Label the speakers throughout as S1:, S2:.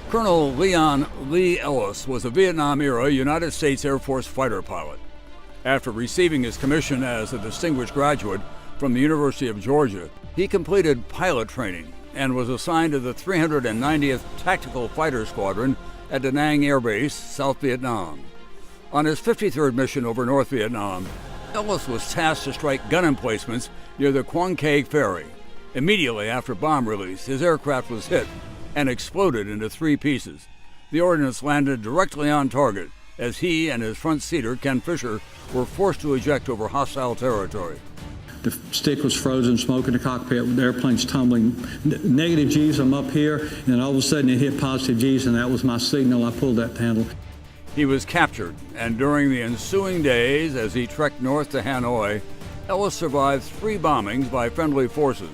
S1: Colonel Leon Lee Ellis was a Vietnam-era United States Air Force fighter pilot. After receiving his commission as a distinguished graduate from the University of Georgia, he completed pilot training and was assigned to the 390th Tactical Fighter Squadron at Da Nang Air Base, South Vietnam. On his 53rd mission over North Vietnam, Ellis was tasked to strike gun emplacements near the Quang Cag Ferry. Immediately after bomb release, his aircraft was hit and exploded into 3 pieces. The ordnance landed directly on target as he and his front seater, Ken Fisher, were forced to eject over hostile territory.
S2: The stick was frozen, smoke in the cockpit, the airplane's tumbling. Negative G's, I'm up here, and all of a sudden it hit positive G's, and that was my signal. I pulled that handle.
S1: He was captured, and during the ensuing days, as he trekked north to Hanoi, Ellis survived 3 bombings by friendly forces.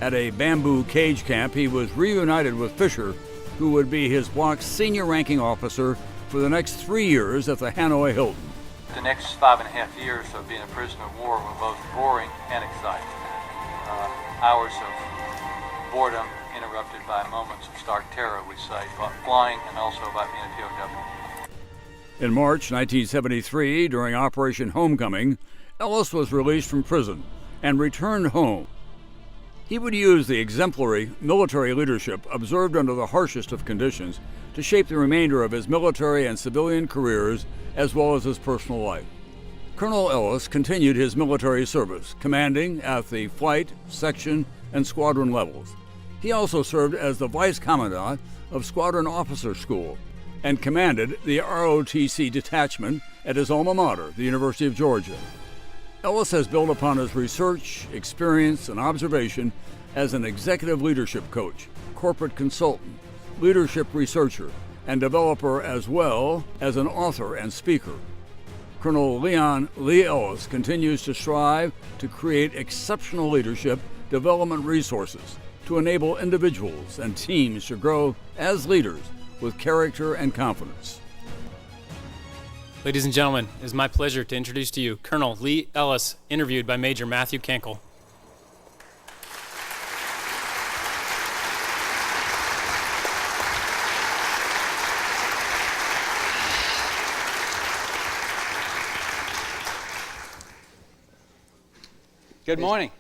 S1: At a bamboo cage camp, he was reunited with Fisher, who would be his block's senior ranking officer for the next 3 years at the Hanoi Hilton.
S3: The next 5.5 years of being a prisoner of war were both boring and exciting. Hours of boredom interrupted by moments of stark terror, we say, about flying and also about being a POW.
S1: In March 1973, during Operation Homecoming, Ellis was released from prison and returned home. He would use the exemplary military leadership observed under the harshest of conditions to shape the remainder of his military and civilian careers as well as his personal life. Colonel Ellis continued his military service, commanding at the flight, section, and squadron levels. He also served as the Vice Commandant of Squadron Officer School and commanded the ROTC detachment at his alma mater, the University of Georgia. Ellis has built upon his research, experience, and observation as an executive leadership coach, corporate consultant, leadership researcher, and developer, as well as an author and speaker. Colonel Leon Lee Ellis continues to strive to create exceptional leadership development resources to enable individuals and teams to grow as leaders with character and confidence.
S4: Ladies and gentlemen, it is my pleasure to introduce to you Colonel Lee Ellis, interviewed by Major Matthew Kenkel.
S5: Good morning.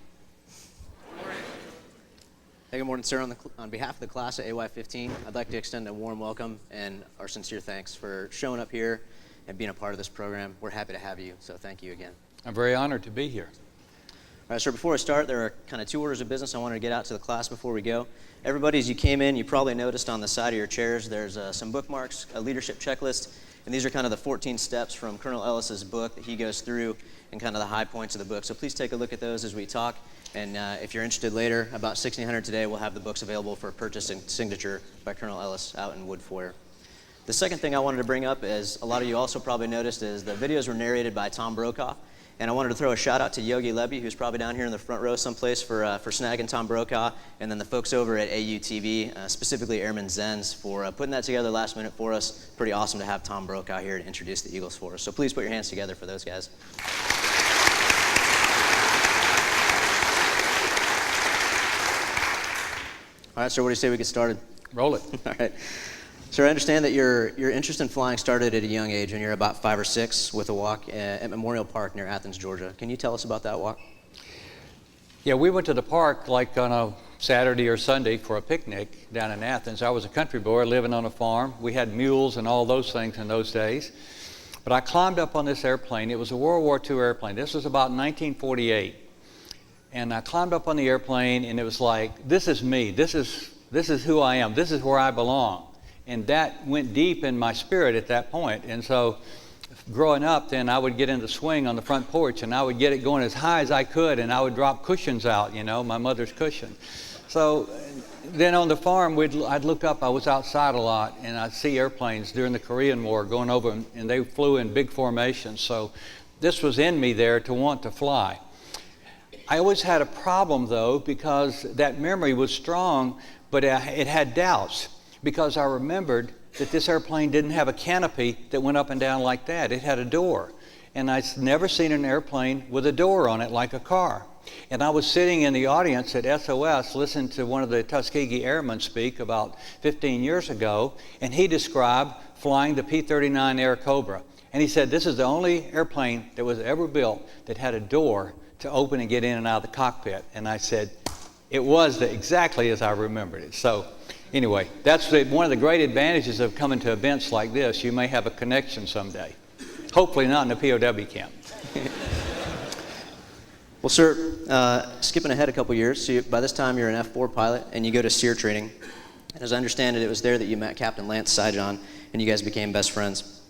S6: Hey, good morning, sir. On behalf of the class at AY-15, I'd like to extend a warm welcome and our sincere thanks for showing up here and being a part of this program. We're happy to have you, so thank you again.
S5: I'm very honored to be here.
S6: All right, sir, before I start, there are kind of 2 orders of business I wanted to get out to the class before we go. Everybody, as you came in, you probably noticed on the side of your chairs there's some bookmarks, a leadership checklist, and these are kind of the 14 steps from Colonel Ellis's book that he goes through and kind of the high points of the book. So please take a look at those as we talk. And if you're interested later, about 1600 today, we'll have the books available for purchase and signature by Colonel Ellis out in Wood Foyer. The second thing I wanted to bring up, as a lot of you also probably noticed, is the videos were narrated by Tom Brokaw. And I wanted to throw a shout out to Yogi Levy, who's probably down here in the front row someplace for snagging Tom Brokaw, and then the folks over at AUTV, specifically Airman Zenz, for putting that together last minute for us. Pretty awesome to have Tom Brokaw here to introduce the Eagles for us. So please put your hands together for those guys. All right, sir, what do you say we get started?
S5: Roll it.
S6: All right. Sir, I understand that your interest in flying started at a young age when you were about 5 or 6 with a walk at Memorial Park near Athens, Georgia. Can you tell us about that walk?
S5: Yeah, we went to the park like on a Saturday or Sunday for a picnic down in Athens. I was a country boy living on a farm. We had mules and all those things in those days. But I climbed up on this airplane. It was a World War II airplane. This was about 1948. And I climbed up on the airplane, and it was like, this is me. This is who I am. This is where I belong. And that went deep in my spirit at that point. And so growing up, then I would get in the swing on the front porch, and I would get it going as high as I could, and I would drop cushions out, you know, my mother's cushion. So then on the farm, I'd look up. I was outside a lot, and I'd see airplanes during the Korean War going over, and they flew in big formations. So this was in me there to want to fly. I always had a problem, though, because that memory was strong, but it had doubts, because I remembered that this airplane didn't have a canopy that went up and down like that. It had a door, and I'd never seen an airplane with a door on it like a car. And I was sitting in the audience at SOS listening to one of the Tuskegee Airmen speak about 15 years ago, and he described flying the P-39 Air Cobra. And he said, this is the only airplane that was ever built that had a door to open and get in and out of the cockpit. And I said, it was exactly as I remembered it. So anyway, that's one of the great advantages of coming to events like this. You may have a connection someday. Hopefully not in a POW camp.
S6: Well, sir, skipping ahead a couple years, so by this time you're an F-4 pilot and you go to SEER training. And as I understand it, it was there that you met Captain Lance Saijan and you guys became best friends.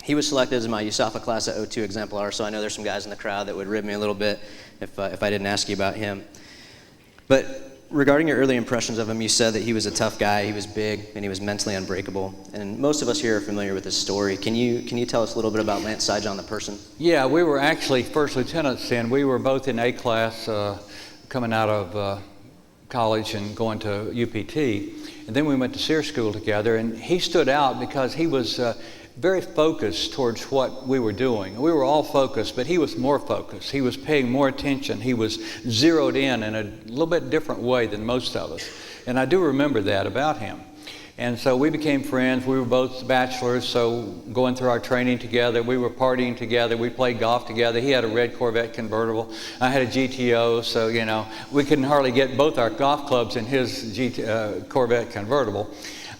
S6: He was selected as my USAF class at O2 exemplar, so I know there's some guys in the crowd that would rib me a little bit if I didn't ask you about him. But regarding your early impressions of him, you said that he was a tough guy, he was big, and he was mentally unbreakable. And most of us here are familiar with his story. Can you tell us a little bit about Lance Saijan, the person?
S5: Yeah, we were actually first lieutenants, and we were both in A class coming out of college and going to UPT. And then we went to SEER school together, and he stood out because he was very focused towards what we were doing. We were all focused, but he was more focused. He was paying more attention. He was zeroed in a little bit different way than most of us. And I do remember that about him. And so we became friends. We were both bachelors, so going through our training together, we were partying together, we played golf together. He had a red Corvette convertible. I had a GTO, so you know, we couldn't hardly get both our golf clubs in his Corvette convertible.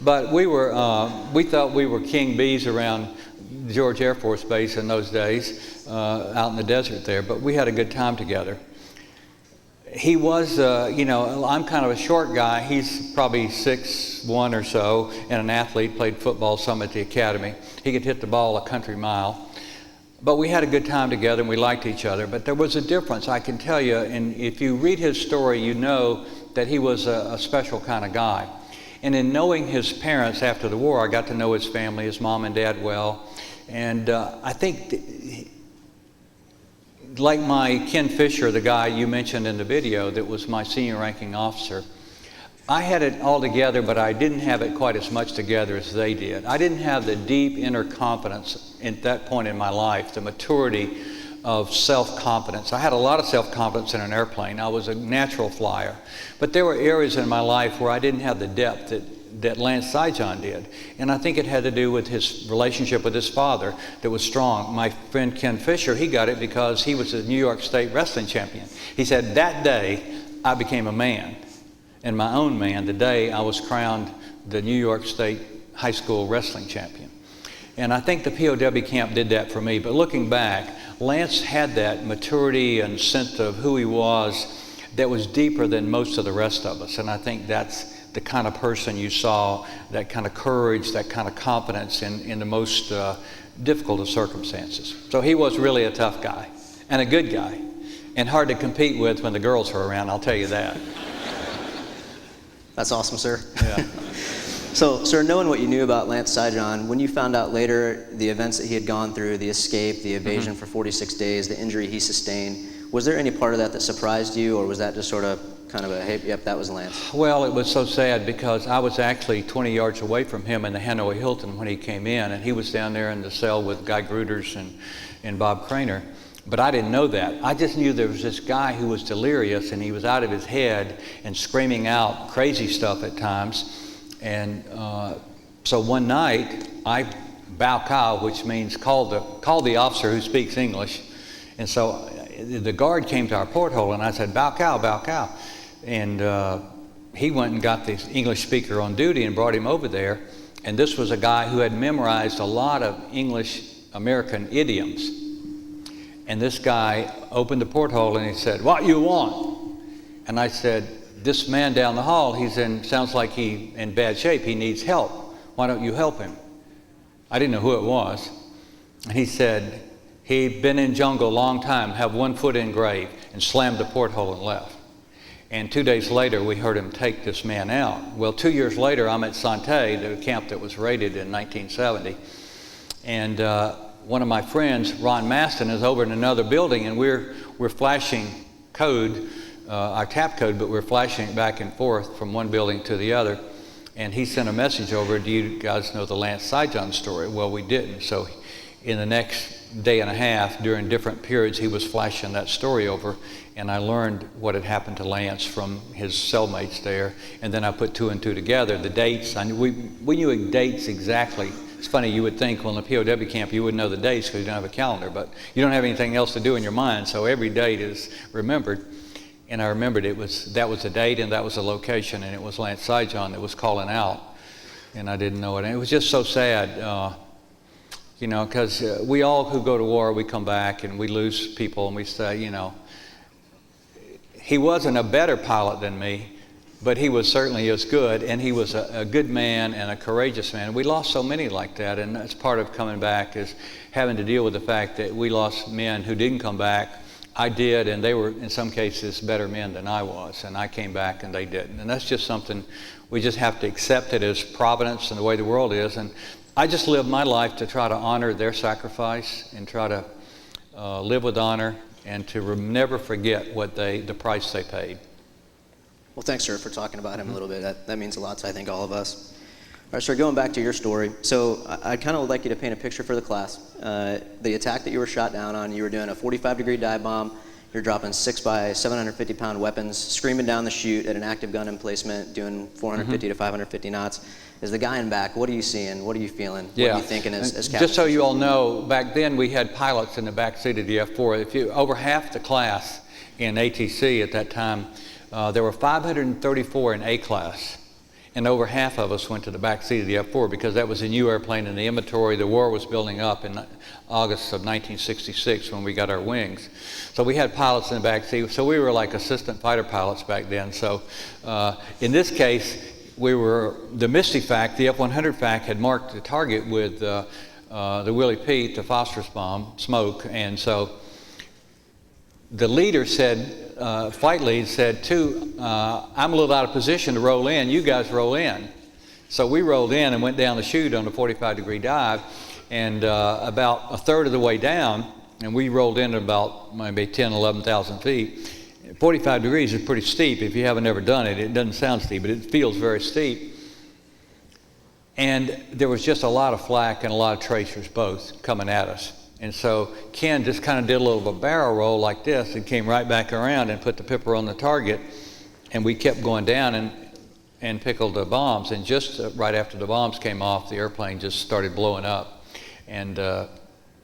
S5: But we thought we were king bees around George Air Force Base in those days, out in the desert there. But we had a good time together. He was, you know, I'm kind of a short guy. He's probably 6'1" or so, and an athlete, played football some at the academy. He could hit the ball a country mile. But we had a good time together, and we liked each other. But there was a difference, I can tell you, and if you read his story, you know that he was a special kind of guy. And in knowing his parents after the war, I got to know his family, his mom and dad well. And I think, like my Ken Fisher, the guy you mentioned in the video that was my senior ranking officer, I had it all together, but I didn't have it quite as much together as they did. I didn't have the deep inner confidence at that point in my life, the maturity of self-confidence. I had a lot of self-confidence in an airplane. I was a natural flyer. But there were areas in my life where I didn't have the depth that Lance Saijan did. And I think it had to do with his relationship with his father that was strong. My friend Ken Fisher, he got it because he was a New York State wrestling champion. He said, that day I became a man, and my own man, the day I was crowned the New York State high school wrestling champion. And I think the POW camp did that for me. But looking back, Lance had that maturity and sense of who he was that was deeper than most of the rest of us. And I think that's the kind of person you saw, that kind of courage, that kind of confidence in the most difficult of circumstances. So he was really a tough guy and a good guy, and hard to compete with when the girls were around, I'll tell you that.
S6: That's awesome, sir.
S5: Yeah.
S6: So, sir, knowing what you knew about Lance Saijan, when you found out later the events that he had gone through, the escape, the evasion for 46 days, the injury he sustained, was there any part of that that surprised you, or was that just sort of kind of a, hey, yep, that was Lance?
S5: Well, it was so sad because I was actually 20 yards away from him in the Hanoi Hilton when he came in, and he was down there in the cell with Guy Gruters and Bob Craner. But I didn't know that. I just knew there was this guy who was delirious, and he was out of his head and screaming out crazy stuff at times. And so one night, I bao kao, which means call the officer who speaks English. And so the guard came to our porthole, and I said, bao kao, bao kao. And he went and got the English speaker on duty and brought him over there. And this was a guy who had memorized a lot of English American idioms. And this guy opened the porthole and he said, "What you want?" And I said, "This man down the hall, sounds like he's in bad shape. He needs help. Why don't you help him?" I didn't know who it was. And he said, he'd been in jungle a long time, have one foot in grave, and slammed the porthole and left. And 2 days later, we heard him take this man out. Well, 2 years later, I'm at Sante, the camp that was raided in 1970. And one of my friends, Ron Maston, is over in another building, and we're flashing code, our tap code, but we're flashing it back and forth from one building to the other. And he sent a message over, "Do you guys know the Lance Saijan story?" Well, we didn't. So in the next day and a half, during different periods, he was flashing that story over, and I learned what had happened to Lance from his cellmates there. And then I put two and two together. The dates, we knew dates exactly. It's funny, you would think, well, in the POW camp, you wouldn't know the dates because you don't have a calendar, but you don't have anything else to do in your mind, so every date is remembered. And I remembered that was a date and that was a location, and it was Lance Saigon that was calling out, and I didn't know it. And it was just so sad, because we all who go to war, we come back and we lose people, and we say, he wasn't a better pilot than me, but he was certainly as good, and he was a good man and a courageous man. And we lost so many like that, and that's part of coming back, is having to deal with the fact that we lost men who didn't come back. I did, and they were, in some cases, better men than I was, and I came back and they didn't. And that's just something we just have to accept it as providence and the way the world is. And I just live my life to try to honor their sacrifice and try to live with honor and to never forget the price they paid.
S6: Well, thanks, sir, for talking about him a little bit. That means a lot to, I think, all of us. All right, sir, going back to your story. So I'd kind of would like you to paint a picture for the class. The attack that you were shot down on, you were doing a 45-degree dive bomb. You're dropping 6 by 750-pound weapons, screaming down the chute at an active gun emplacement, doing 450 to 550 knots. As the guy in back, what are you seeing? What are you feeling? What are you thinking as captain?
S5: Just so you all know, back then we had pilots in the back seat of the F-4. Over half the class in ATC at that time, there were 534 in A class, and over half of us went to the back seat of the F-4 because that was a new airplane in the inventory. The war was building up in August of 1966 when we got our wings. So we had pilots in the back seat, so we were like assistant fighter pilots back then. So in this case, we were, the Misty FAC, the F-100 FAC had marked the target with the Willie Pete, the phosphorus bomb, smoke, and so the leader said, flight lead said, I'm a little out of position to roll in, you guys roll in. So we rolled in and went down the chute on a 45-degree dive, and about a third of the way down, and we rolled in at about maybe 10, 11,000 feet. 45 degrees is pretty steep. If you haven't ever done it, it doesn't sound steep, but it feels very steep. And there was just a lot of flak and a lot of tracers both coming at us. And so Ken just kind of did a little of a barrel roll like this and came right back around and put the pipper on the target, and we kept going down and pickled the bombs. And just right after the bombs came off, the airplane just started blowing up and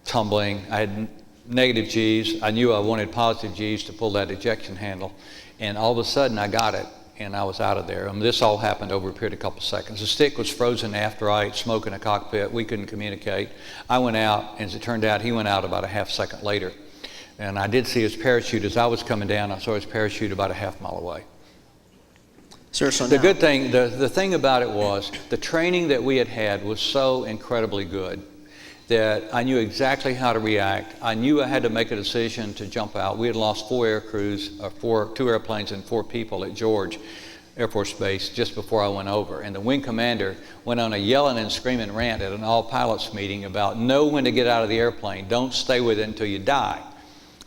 S5: tumbling. I had negative G's. I knew I wanted positive G's to pull that ejection handle, and all of a sudden I got it and I was out of there. This all happened over a period of a couple seconds. The stick was frozen after right, smoke in the cockpit. We couldn't communicate. I went out, and as it turned out, he went out about a half second later. And I did see his parachute as I was coming down. I saw his parachute about a half mile away.
S6: Sir, so
S5: the good thing, the thing about it was the training that we had was so incredibly good that I knew exactly how to react. I knew I had to make a decision to jump out. We had lost 4 air crews, 2 airplanes and 4 people at George Air Force Base just before I went over. And the wing commander went on a yelling and screaming rant at an all pilots meeting about know when to get out of the airplane. Don't stay with it until you die.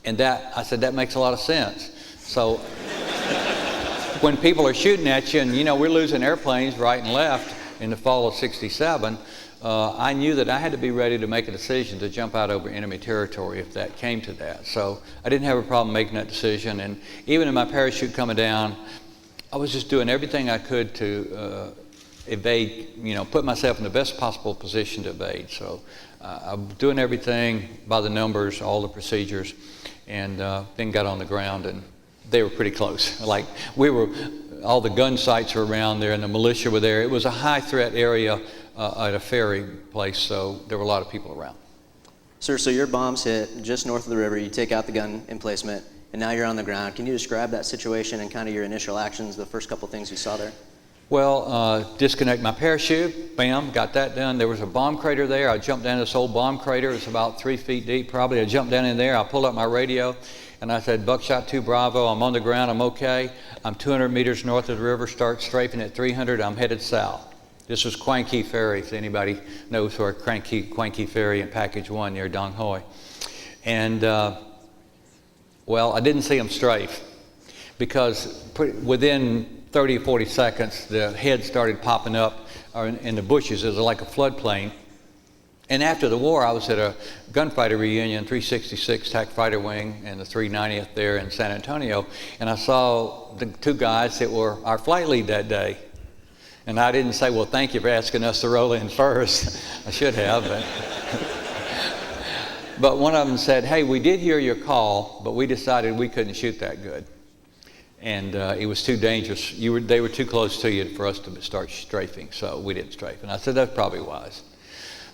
S5: And I said, that makes a lot of sense. So when people are shooting at you, and we're losing airplanes right and left in the fall of '67, I knew that I had to be ready to make a decision to jump out over enemy territory if that came to that. So I didn't have a problem making that decision. And even in my parachute coming down, I was just doing everything I could to evade, put myself in the best possible position to evade. So I'm doing everything by the numbers, all the procedures, and then got on the ground, and they were pretty close. Like all the gun sites were around there, and the militia were there. It was a high threat area at a ferry place, so there were a lot of people around.
S6: Sir, so your bombs hit just north of the river, you take out the gun emplacement, and now you're on the ground. Can you describe that situation and kind of your initial actions, the first couple things you saw there?
S5: Well, disconnect my parachute, bam, got that done. There was a bomb crater there. I jumped down this old bomb crater. It's about 3 feet deep probably. I jumped down in there, I pulled up my radio, and I said, Buckshot 2 Bravo, I'm on the ground, I'm okay. I'm 200 meters north of the river, start strafing at 300, I'm headed south. This was Quang Key Ferry, if anybody knows where Quang Key Ferry in Package 1 near Dong Hoi. And, well, I didn't see them strafe because within 30 or 40 seconds, the head started popping up in the bushes. It was like a floodplain. And after the war, I was at a gunfighter reunion, 366 TAC Fighter Wing and the 390th there in San Antonio, and I saw the two guys that were our flight lead that day. And I didn't say, well, thank you for asking us to roll in first. I should have, but... But one of them said, hey, we did hear your call, but we decided we couldn't shoot that good. And it was too dangerous. They were too close to you for us to start strafing, so we didn't strafe. And I said, that's probably wise.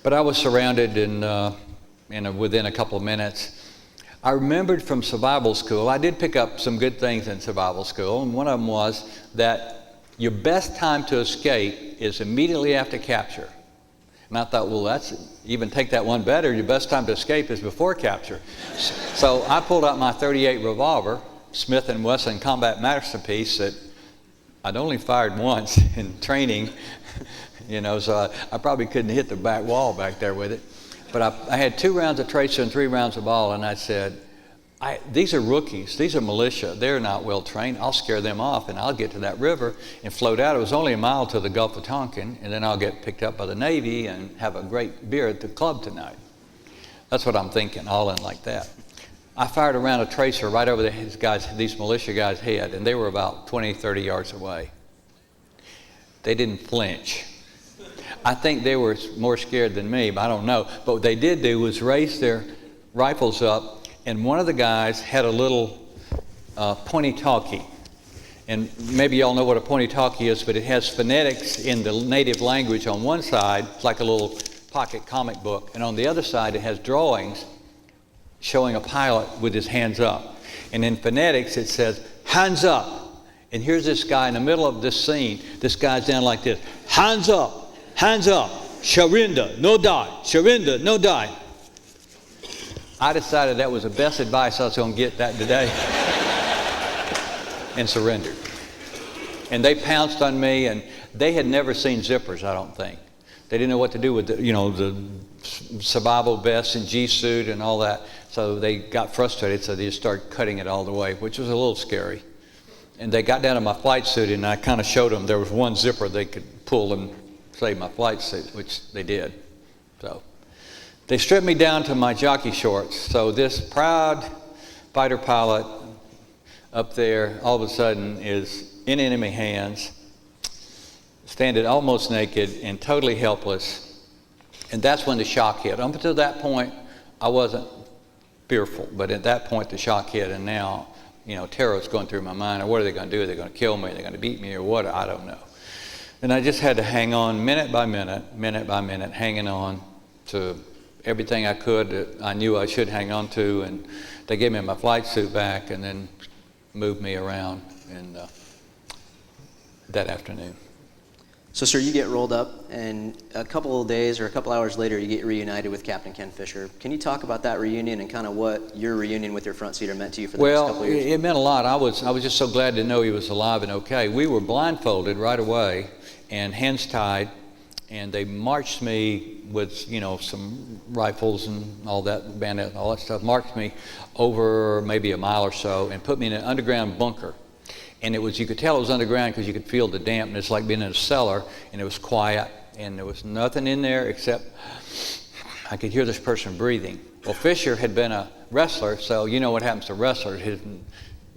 S5: But I was surrounded within a couple of minutes. I remembered from survival school, I did pick up some good things in survival school, and one of them was that your best time to escape is immediately after capture. And I thought, well, that's even take that one better. Your best time to escape is before capture. So I pulled out my .38 revolver, Smith & Wesson Combat Masterpiece, that I'd only fired once in training, so I probably couldn't hit the back wall back there with it. But I had 2 rounds of tracer and 3 rounds of ball, and I said, these are rookies, these are militia, they're not well trained, I'll scare them off and I'll get to that river and float out. It was only a mile to the Gulf of Tonkin, and then I'll get picked up by the Navy and have a great beer at the club tonight. That's what I'm thinking, all in like that. I fired a round of tracer right over these militia guys' head, and they were about 20, 30 yards away. They didn't flinch. I think they were more scared than me, but I don't know. But what they did do was raise their rifles up, and one of the guys had a little pointy talkie. And maybe y'all know what a pointy talkie is, but it has phonetics in the native language on one side. It's like a little pocket comic book. And on the other side, it has drawings showing a pilot with his hands up. And in phonetics, it says, hands up. And here's this guy in the middle of this scene. This guy's down like this. Hands up, surrender, no die, surrender, no die. I decided that was the best advice I was going to get that today, and surrendered. And they pounced on me, and they had never seen zippers, I don't think. They didn't know what to do with the survival vest and G-suit and all that, so they got frustrated, so they just started cutting it all the way, which was a little scary. And they got down to my flight suit, and I kind of showed them there was one zipper they could pull and save my flight suit, which they did. So they stripped me down to my jockey shorts. So this proud fighter pilot up there all of a sudden is in enemy hands, standing almost naked and totally helpless. And that's when the shock hit. Up until that point, I wasn't fearful, but at that point the shock hit, and now, terror is going through my mind. What are they going to do? Are they going to kill me? Are they going to beat me or what? I don't know. And I just had to hang on minute by minute, hanging on to everything I could that I knew I should hang on to, and they gave me my flight suit back and then moved me around that afternoon.
S6: So, sir, you get rolled up, and a couple of days or a couple hours later, you get reunited with Captain Ken Fisher. Can you talk about that reunion and kind of what your reunion with your front seater meant to you for the next couple of years?
S5: Well, it meant a lot. I was just so glad to know he was alive and okay. We were blindfolded right away and hands tied, and they marched me with, some rifles and all that, bayonet and all that stuff, marched me over maybe a mile or so and put me in an underground bunker. And you could tell it was underground because you could feel the dampness, like being in a cellar, and it was quiet, and there was nothing in there except I could hear this person breathing. Well, Fisher had been a wrestler, so you know what happens to wrestlers, his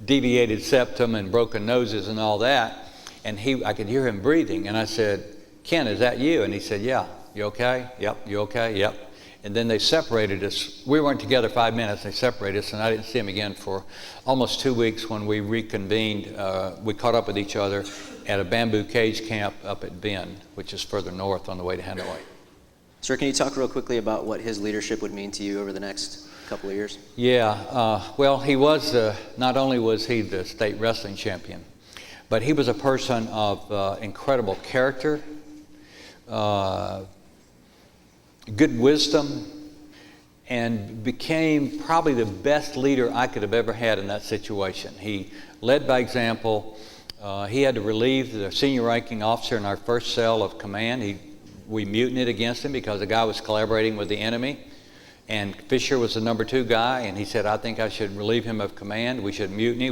S5: deviated septum and broken noses and all that, and I could hear him breathing, and I said, Ken, is that you? And he said, yeah. You okay? Yep. You okay? Yep. And then they separated us. We weren't together 5 minutes. They separated us, and I didn't see him again for almost 2 weeks. When we reconvened, we caught up with each other at a bamboo cage camp up at Bend, which is further north on the way to Hanoi.
S6: Sir, can you talk real quickly about what his leadership would mean to you over the next couple of years?
S5: Yeah. Well, he was, not only was he the state wrestling champion, but he was a person of incredible character, good wisdom, and became probably the best leader I could have ever had in that situation. He led by example. He had to relieve the senior ranking officer in our first cell of command. We mutinied against him because the guy was collaborating with the enemy. And Fisher was the number 2 guy, and he said, I think I should relieve him of command. We should mutiny.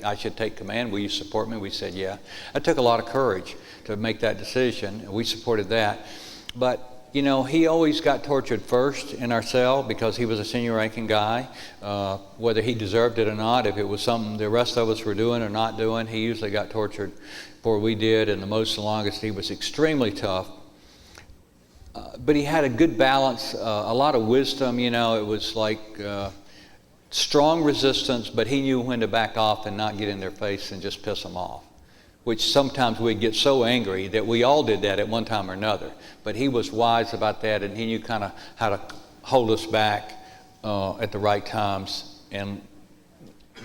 S5: I should take command. Will you support me? We said, yeah. It took a lot of courage to make that decision, and we supported that. But he always got tortured first in our cell because he was a senior ranking guy. Whether he deserved it or not, if it was something the rest of us were doing or not doing, he usually got tortured before we did, and the most and longest. He was extremely tough. But he had a good balance, a lot of wisdom. It was like strong resistance, but he knew when to back off and not get in their face and just piss them off, which sometimes we'd get so angry that we all did that at one time or another. But he was wise about that, and he knew kind of how to hold us back at the right times and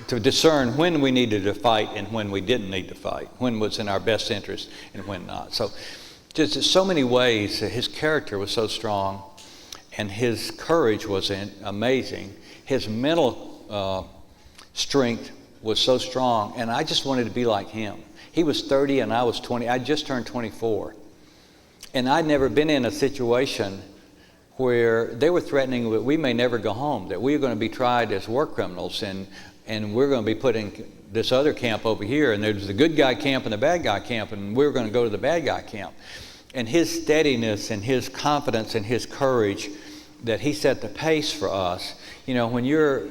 S5: to discern when we needed to fight and when we didn't need to fight, when was in our best interest and when not. So just in so many ways, his character was so strong and his courage was amazing. His mental strength was so strong, and I just wanted to be like him. He was 30 and I was 20. I just turned 24. And I'd never been in a situation where they were threatening that we may never go home, that we were going to be tried as war criminals, and we're going to be put in this other camp over here, and there's the good guy camp and the bad guy camp, and we're going to go to the bad guy camp. And his steadiness and his confidence and his courage, that he set the pace for us. When you're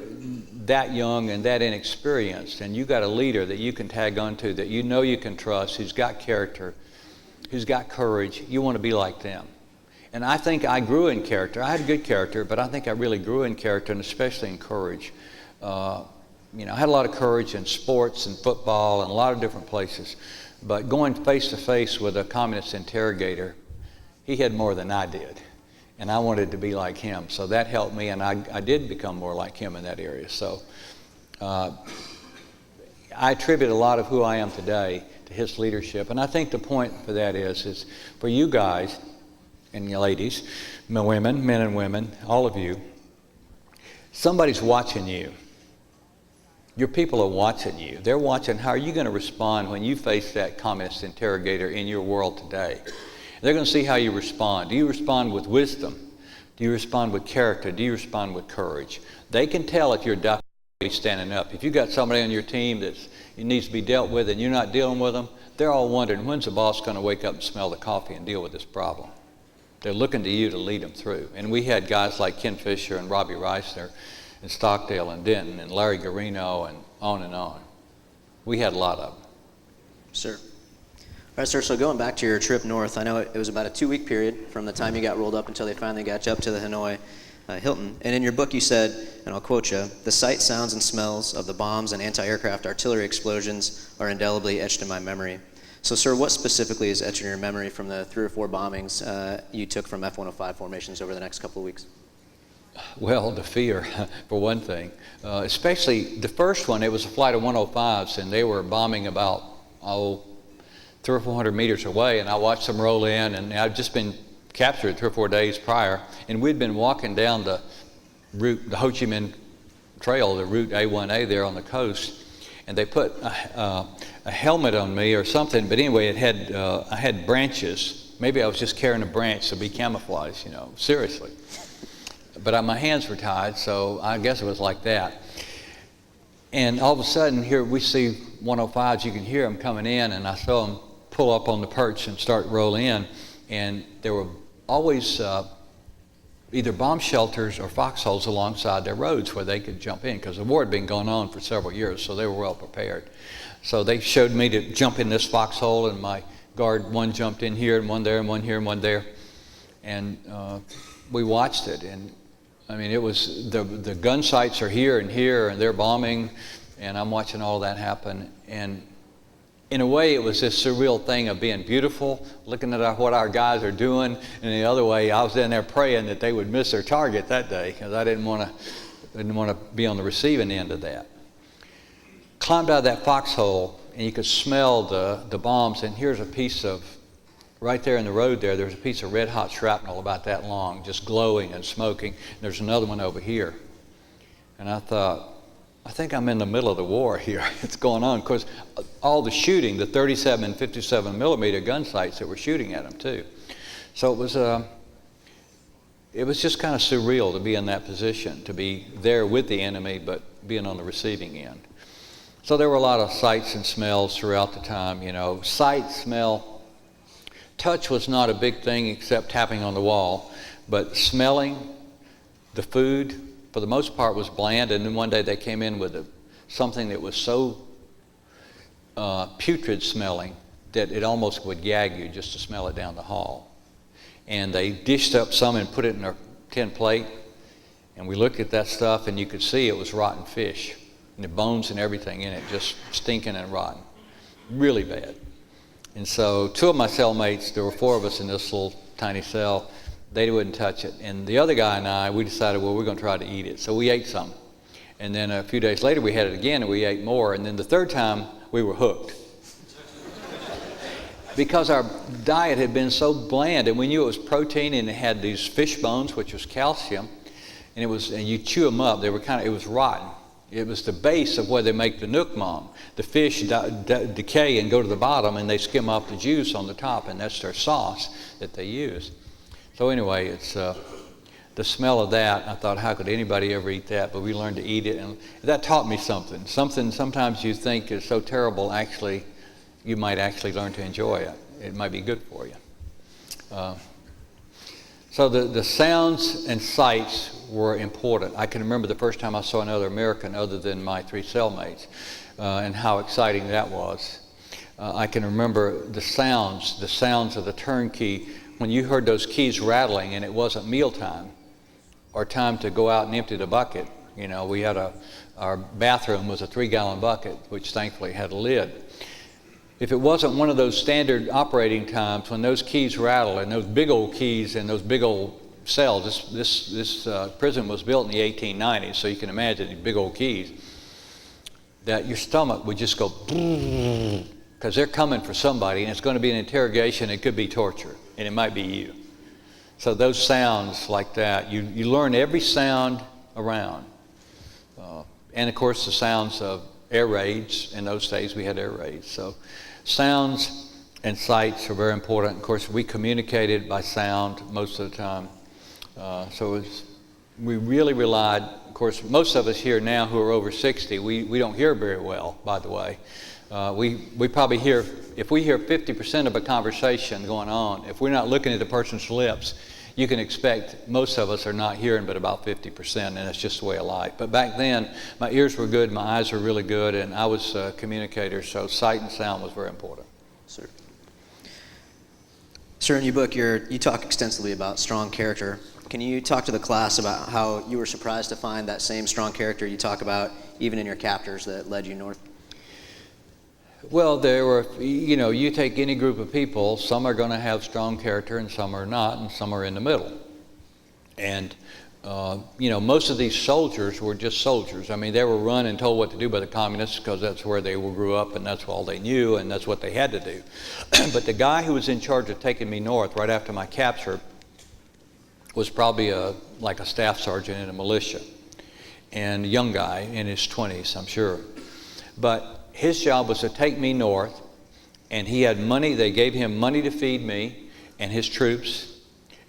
S5: that young and that inexperienced, and you got a leader that you can tag onto, that you can trust, who's got character, who's got courage, you want to be like them. And I think I grew in character. I had a good character, but I think I really grew in character, and especially in courage. I had a lot of courage in sports and football and a lot of different places. But going face to face with a communist interrogator, he had more than I did. And I wanted to be like him. So that helped me, and I did become more like him in that area. So I attribute a lot of who I am today to his leadership. And I think the point for that is for you guys and you ladies, men and women, all of you, somebody's watching you. Your people are watching you. They're watching how are you going to respond when you face that communist interrogator in your world today. They're going to see how you respond. Do you respond with wisdom? Do you respond with character? Do you respond with courage? They can tell if you're definitely standing up. If you've got somebody on your team that needs to be dealt with and you're not dealing with them, they're all wondering, when's the boss going to wake up and smell the coffee and deal with this problem? They're looking to you to lead them through. And we had guys like Ken Fisher and Robbie Rice there in Stockdale and Denton and Larry Garino and on and on. We had a lot of them.
S6: Sir. All right, sir, so going back to your trip north, I know it was about a 2-week period from the time you got rolled up until they finally got you up to the Hanoi Hilton. And in your book you said, and I'll quote you, "The sight, sounds, and smells of the bombs and anti-aircraft artillery explosions are indelibly etched in my memory." So, sir, what specifically is etched in your memory from the 3 or 4 bombings you took from F-105 formations over the next couple of weeks?
S5: Well, the fear, for one thing. Especially the first one, it was a flight of 105s, and they were bombing about, 300 or 400 meters away, and I watched them roll in, and I'd just been captured 3 or 4 days prior, and we'd been walking down the route, the Ho Chi Minh Trail, the route A1A there on the coast, and they put a helmet on me or something, but anyway, I had branches. Maybe I was just carrying a branch to be camouflaged, seriously. But my hands were tied, so I guess it was like that. And all of a sudden, here we see 105s, you can hear them coming in, and I saw them pull up on the perch and start rolling in. And there were always either bomb shelters or foxholes alongside their roads where they could jump in, because the war had been going on for several years, so they were well prepared. So they showed me to jump in this foxhole, and my guard, one jumped in here, and one there, and one here, and one there. And we watched it, and I mean, it was, the gun sites are here, and they're bombing, and I'm watching all that happen. And in a way, it was this surreal thing of being beautiful, looking at what our guys are doing, and the other way, I was in there praying that they would miss their target that day, because I didn't want to be on the receiving end of that. Climbed out of that foxhole, and you could smell the bombs, and here's a piece of, right there in the road there's a piece of red hot shrapnel about that long, just glowing and smoking. And there's another one over here. And I thought, I think I'm in the middle of the war here. It's going on. Of course, all the shooting, the 37 and 57 millimeter gun sights that were shooting at them too. So it was just kind of surreal to be in that position, to be there with the enemy, but being on the receiving end. So there were a lot of sights and smells throughout the time, sight, smell, touch was not a big thing except tapping on the wall, but smelling the food, for the most part, was bland. And then one day they came in with something that was so putrid smelling that it almost would gag you just to smell it down the hall. And they dished up some and put it in a tin plate, and we looked at that stuff, and you could see it was rotten fish, and the bones and everything in it just stinking and rotten, really bad. And so 2 of my cellmates, there were 4 of us in this little tiny cell, they wouldn't touch it. And the other guy and I, we decided, well, we're going to try to eat it. So we ate some. And then a few days later, we had it again, and we ate more. And then the 3rd time, we were hooked. Because our diet had been so bland, and we knew it was protein, and it had these fish bones, which was calcium, and you chew them up. They were it was rotten. It was the base of where they make the nuc mam. The fish decay and go to the bottom, and they skim off the juice on the top, and that's their sauce that they use. So anyway, it's the smell of that. I thought, how could anybody ever eat that? But we learned to eat it, and that taught me something. Something sometimes you think is so terrible, actually, you might actually learn to enjoy it. It might be good for you. So the sounds and sights were important. I can remember the first time I saw another American other than my 3 cellmates, and how exciting that was. I can remember the sounds of the turnkey. When you heard those keys rattling and it wasn't mealtime or time to go out and empty the bucket, we had our bathroom was a 3-gallon bucket, which thankfully had a lid. If it wasn't one of those standard operating times, when those keys rattle and those big old keys and those big old cells, this prison was built in the 1890s, so you can imagine these big old keys, that your stomach would just go, because they're coming for somebody, and it's going to be an interrogation, it could be torture, and it might be you. So those sounds like that, you learn every sound around. And of course the sounds of air raids. In those days we had air raids. So sounds and sights are very important. Of course, we communicated by sound most of the time. We really relied, of course, most of us here now who are over 60, we don't hear very well, by the way. We probably hear, if we hear 50% of a conversation going on, if we're not looking at the person's lips, you can expect most of us are not hearing but about 50%, and that's just the way of life. But back then, my ears were good, my eyes were really good, and I was a communicator, so sight and sound was very important.
S6: Sir, in your book, you talk extensively about strong character. Can you talk to the class about how you were surprised to find that same strong character you talk about even in your captors that led you north?
S5: Well, there were, you take any group of people, some are going to have strong character and some are not, and some are in the middle. And, most of these soldiers were just soldiers. I mean, they were run and told what to do by the communists because that's where they grew up and that's all they knew and that's what they had to do. But the guy who was in charge of taking me north right after my capture was probably like a staff sergeant in a militia, and a young guy in his 20s, I'm sure. But his job was to take me north, and he had money. They gave him money to feed me and his troops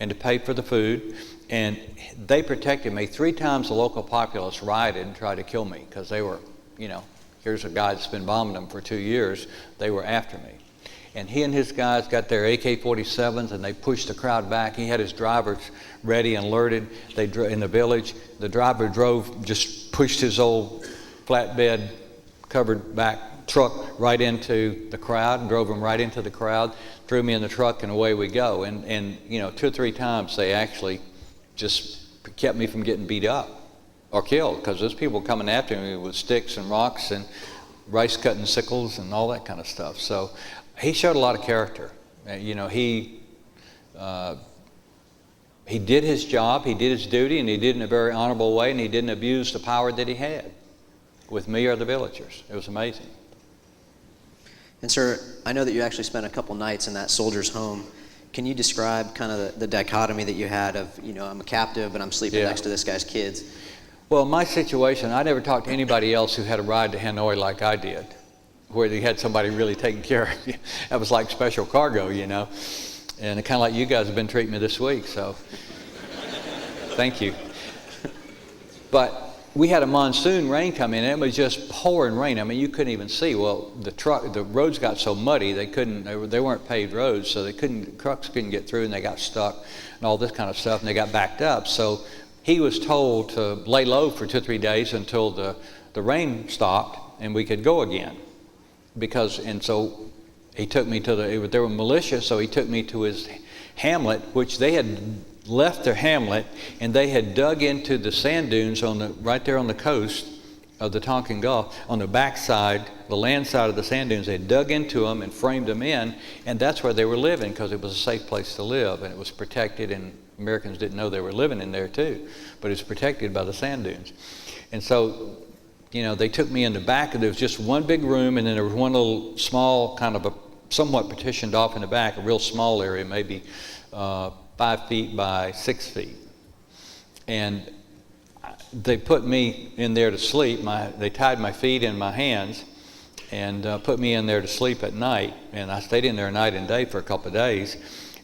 S5: and to pay for the food, and they protected me. 3 times the local populace rioted and tried to kill me because they were, here's a guy that's been bombing them for 2 years. They were after me. And he and his guys got their AK-47s, and they pushed the crowd back. He had his drivers ready and alerted. In the village, the driver just pushed his old flatbed covered back truck right into the crowd and drove him right into the crowd, threw me in the truck, and away we go. And 2 or 3 times they actually just kept me from getting beat up or killed because there's people coming after me with sticks and rocks and rice cutting sickles and all that kind of stuff. So he showed a lot of character. He did his job, he did his duty, and he did it in a very honorable way, and he didn't abuse the power that he had with me or the villagers. It was amazing.
S6: And sir, I know that you actually spent a couple nights in that soldier's home. Can you describe kind of the dichotomy that you had of, I'm a captive, but I'm sleeping next to this guy's kids?
S5: Well, my situation, I never talked to anybody else who had a ride to Hanoi like I did, where they had somebody really taking care of you. That was like special cargo, And kind of like you guys have been treating me this week, so thank you. But we had a monsoon rain come in, and it was just pouring rain. I mean, you couldn't even see. Well, the roads got so muddy they weren't paved roads, so trucks couldn't get through, and they got stuck and all this kind of stuff, and they got backed up. So he was told to lay low for 2 or 3 days until the rain stopped and we could go again. So he took me they were militia, so he took me to his hamlet, which they had left their hamlet, and they had dug into the sand dunes right there on the coast of the Tonkin Gulf, on the backside, the land side of the sand dunes. They dug into them and framed them in, and that's where they were living, because it was a safe place to live, and it was protected, and Americans didn't know they were living in there too, but it was protected by the sand dunes. And so, they took me in the back, and there was just one big room, and then there was one little small, kind of a somewhat partitioned off in the back, a real small area, maybe 5 feet by 6 feet. And they put me in there to sleep. They tied my feet and my hands and put me in there to sleep at night. And I stayed in there night and day for a couple of days.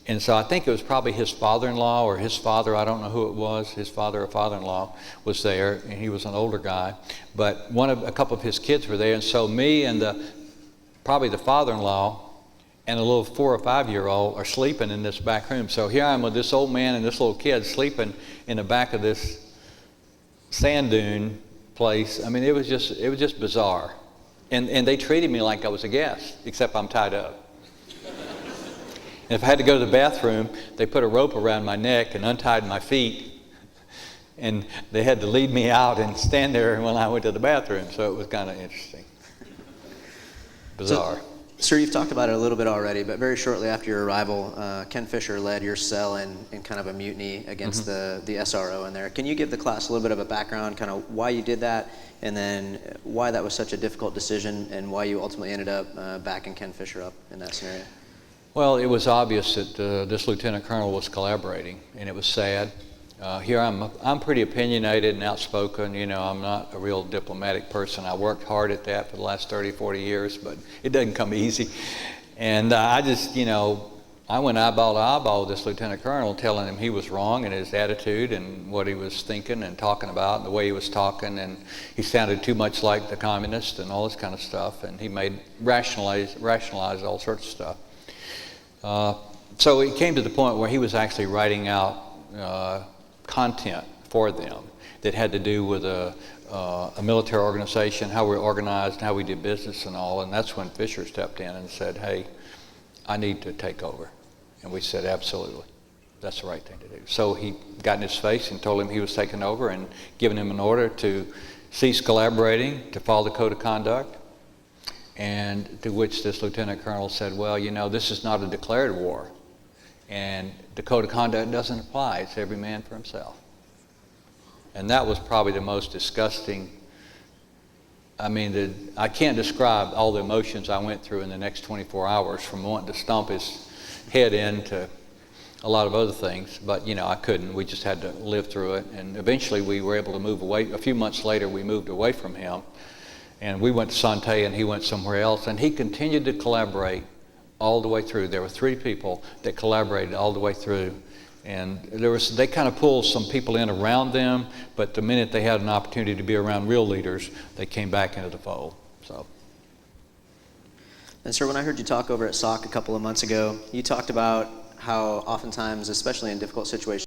S5: And so I think it was probably his father-in-law or his father, I don't know who it was, his father or father-in-law was there, and he was an older guy. But a couple of his kids were there, and so me and probably the father-in-law and a little 4 or 5 year old are sleeping in this back room. So here I am with this old man and this little kid sleeping in the back of this sand dune place. I mean, it was just bizarre. And they treated me like I was a guest, except I'm tied up. And if I had to go to the bathroom, they put a rope around my neck and untied my feet. And they had to lead me out and stand there when I went to the bathroom. So it was kind of interesting. Bizarre.
S6: Sir, you've talked about it a little bit already, but very shortly after your arrival, Ken Fisher led your cell in kind of a mutiny against the SRO in there. Can you give the class a little bit of a background, kind of why you did that, and then why that was such a difficult decision, and why you ultimately ended up backing Ken Fisher up in that scenario?
S5: Well, it was obvious that this lieutenant colonel was collaborating, and it was sad. Here I'm pretty opinionated and outspoken. I'm not a real diplomatic person. I worked hard at that for the last 30, 40 years, but it doesn't come easy. And I just, I went eyeball to eyeball with this lieutenant colonel, telling him he was wrong in his attitude and what he was thinking and talking about, and the way he was talking, and he sounded too much like the communists and all this kind of stuff, and he rationalize all sorts of stuff. So it came to the point where he was actually writing out content for them that had to do with a military organization, how we're organized, how we did business and all. And that's when Fisher stepped in and said, hey, I need to take over. And we said, absolutely, that's the right thing to do. So he got in his face and told him he was taking over and giving him an order to cease collaborating, to follow the code of conduct. And to which this lieutenant colonel said, well, this is not a declared war. And the code of conduct doesn't apply. It's every man for himself. And that was probably the most disgusting. I can't describe all the emotions I went through in the next 24 hours, from wanting to stomp his head in to a lot of other things. But, I couldn't. We just had to live through it. And eventually we were able to move away. A few months later, we moved away from him. And we went to Sante, and he went somewhere else. And he continued to collaborate all the way through. There were 3 people that collaborated all the way through, and they kind of pulled some people in around them, but the minute they had an opportunity to be around real leaders, they came back into the fold. So.
S6: And sir, when I heard you talk over at SOC a couple of months ago, you talked about how oftentimes, especially in difficult situations,